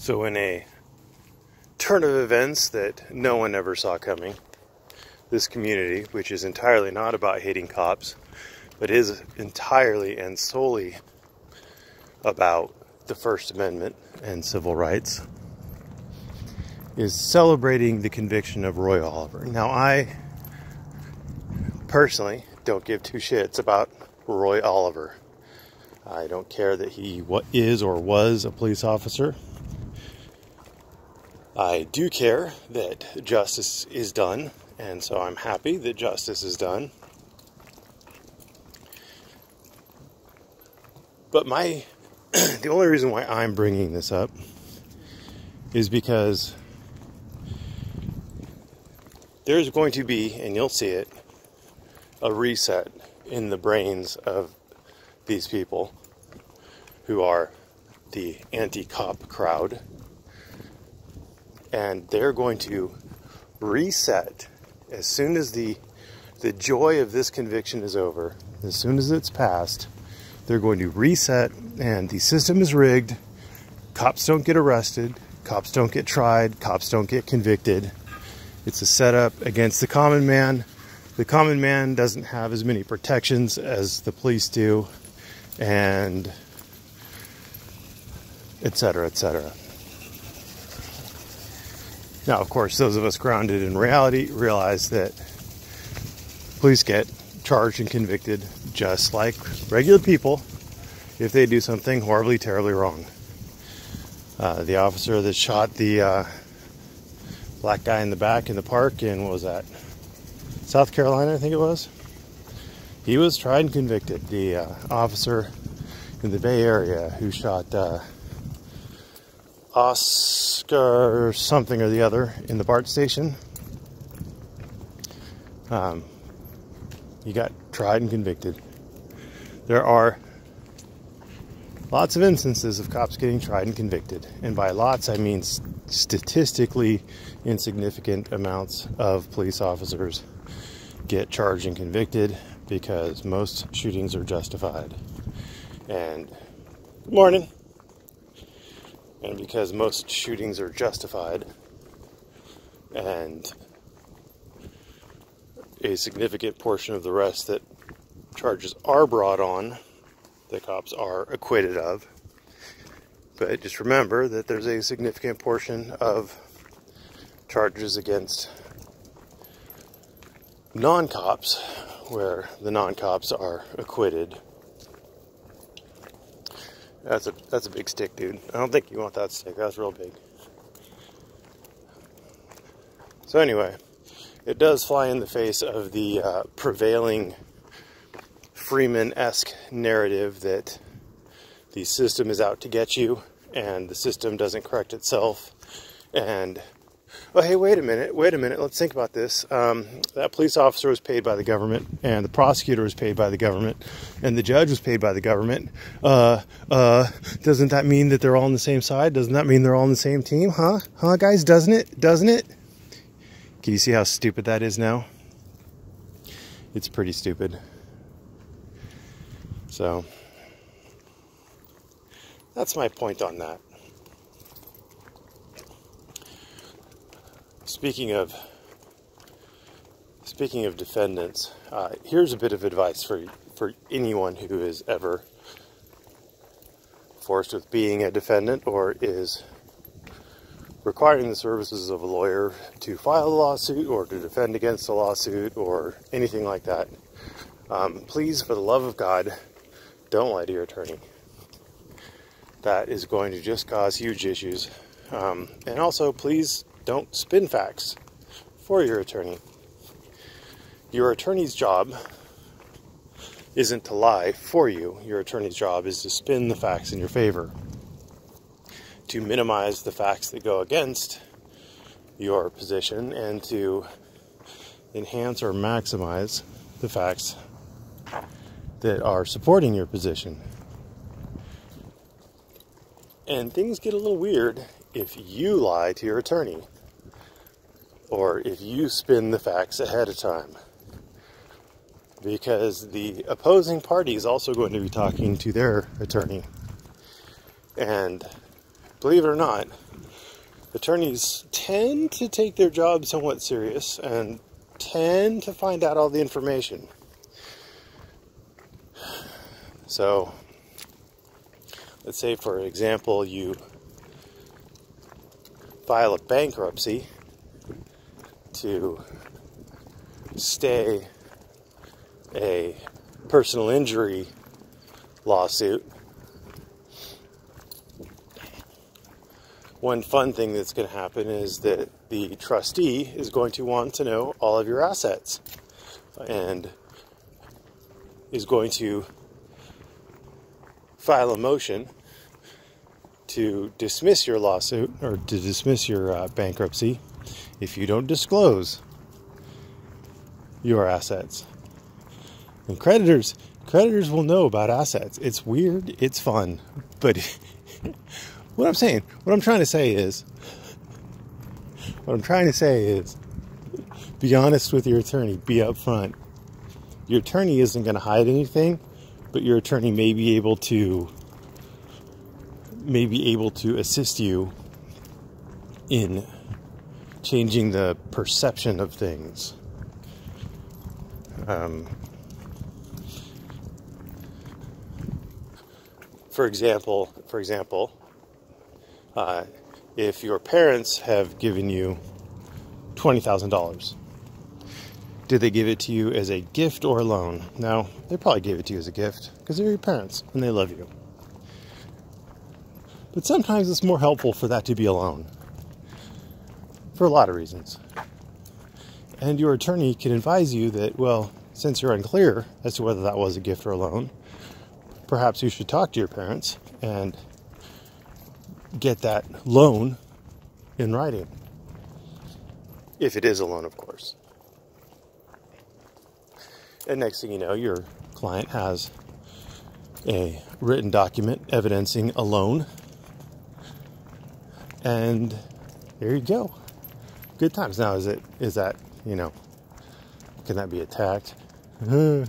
So in a turn of events that no one ever saw coming, this community, which is entirely not about hating cops, but is entirely and solely about the First Amendment and civil rights, is celebrating the conviction of Roy Oliver. Now, I personally don't give two shits about Roy Oliver. I don't care that he is or was a police officer. I do care that justice is done, and so I'm happy that justice is done. But the only reason why I'm bringing this up is because there's going to be, and you'll see it, a reset in the brains of these people who are the anti-cop crowd. And they're going to reset as soon as the joy of this conviction is over. As soon as it's passed, they're going to reset, and the system is rigged. Cops don't get arrested. Cops don't get tried. Cops don't get convicted. It's a setup against the common man. The common man doesn't have as many protections as the police do, and etc., etc. Now, of course, those of us grounded in reality realize that police get charged and convicted just like regular people if they do something horribly, terribly wrong. The officer that shot the black guy in the back in the park in, what was that, South Carolina, I think it was? He was tried and convicted. The officer in the Bay Area who shot Oscar something or the other in the BART station, he got tried and convicted. There are lots of instances of cops getting tried and convicted, and by lots I mean statistically insignificant amounts of police officers get charged and convicted because most shootings are justified. And good morning. And because most shootings are justified, and a significant portion of the rest that charges are brought on, the cops are acquitted of. But just remember that there's a significant portion of charges against non-cops where the non-cops are acquitted. That's a big stick, dude. I don't think you want that stick. That's real big. So anyway, it does fly in the face of the prevailing Freeman-esque narrative that the system is out to get you, and the system doesn't correct itself. And, oh, hey, wait a minute, let's think about this. That police officer was paid by the government, and the prosecutor was paid by the government, and the judge was paid by the government. Doesn't that mean that they're all on the same side? Doesn't that mean they're all on the same team? Huh, guys? Doesn't it? Can you see how stupid that is now? It's pretty stupid. So, that's my point on that. Speaking of defendants, here's a bit of advice for anyone who is ever forced with being a defendant or is requiring the services of a lawyer to file a lawsuit or to defend against a lawsuit or anything like that. Please, for the love of God, don't lie to your attorney. That is going to just cause huge issues. And also, please don't spin facts for your attorney. Your attorney's job isn't to lie for you. Your attorney's job is to spin the facts in your favor, to minimize the facts that go against your position, and to enhance or maximize the facts that are supporting your position. And things get a little weird if you lie to your attorney, or if you spin the facts ahead of time, because the opposing party is also going to be talking to their attorney. And believe it or not, Attorneys tend to take their job somewhat serious and tend to find out all the information. So, let's say, for example, you file a bankruptcy to stay a personal injury lawsuit. One fun thing that's going to happen is that the trustee is going to want to know all of your assets and is going to file a motion to dismiss your lawsuit or to dismiss your bankruptcy if you don't disclose your assets. And creditors will know about assets. It's weird, it's fun, but what I'm trying to say is be honest with your attorney, be upfront. Your attorney isn't going to hide anything, but your attorney may be able to assist you in changing the perception of things. For example, if your parents have given you $20,000, did they give it to you as a gift or a loan? No, they probably gave it to you as a gift because they're your parents and they love you. But sometimes it's more helpful for that to be a loan for a lot of reasons. And your attorney can advise you that, well, since you're unclear as to whether that was a gift or a loan, perhaps you should talk to your parents and get that loan in writing. If it is a loan, of course. And next thing you know, your client has a written document evidencing a loan. And there you go. Good times. Now, is that, can that be attacked? You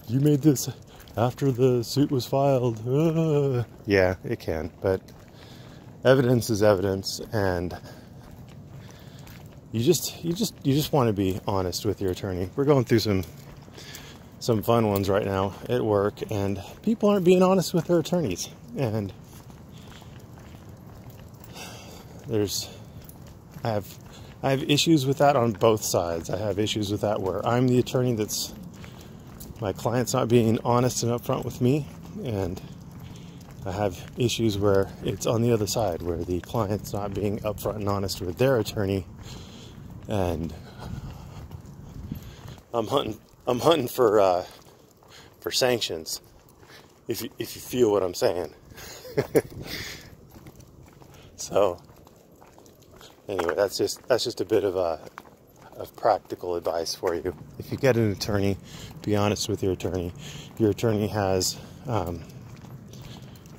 made this after the suit was filed. Yeah, it can, but evidence is evidence, and you just want to be honest with your attorney. We're going through some fun ones right now at work, and people aren't being honest with their attorneys. And I have issues with that on both sides. I have issues with that where I'm the attorney my client's not being honest and upfront with me, and I have issues where it's on the other side, where the client's not being upfront and honest with their attorney, and I'm hunting for sanctions. If you feel what I'm saying. So anyway, that's just a bit of practical advice for you. If you get an attorney, be honest with your attorney. Your attorney has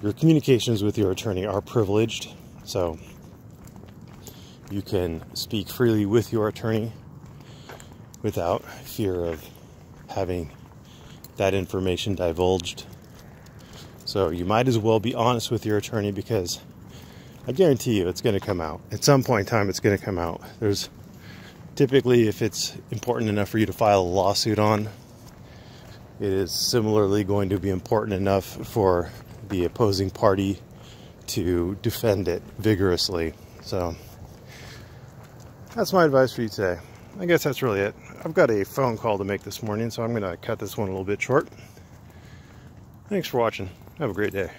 your communications with your attorney are privileged, so you can speak freely with your attorney without fear of having that information divulged. So you might as well be honest with your attorney, because I guarantee you it's going to come out. At some point in time, it's going to come out. There's typically, if it's important enough for you to file a lawsuit on, it is similarly going to be important enough for the opposing party to defend it vigorously. So that's my advice for you today. I guess that's really it. I've got a phone call to make this morning, so I'm going to cut this one a little bit short. Thanks for watching. Have a great day.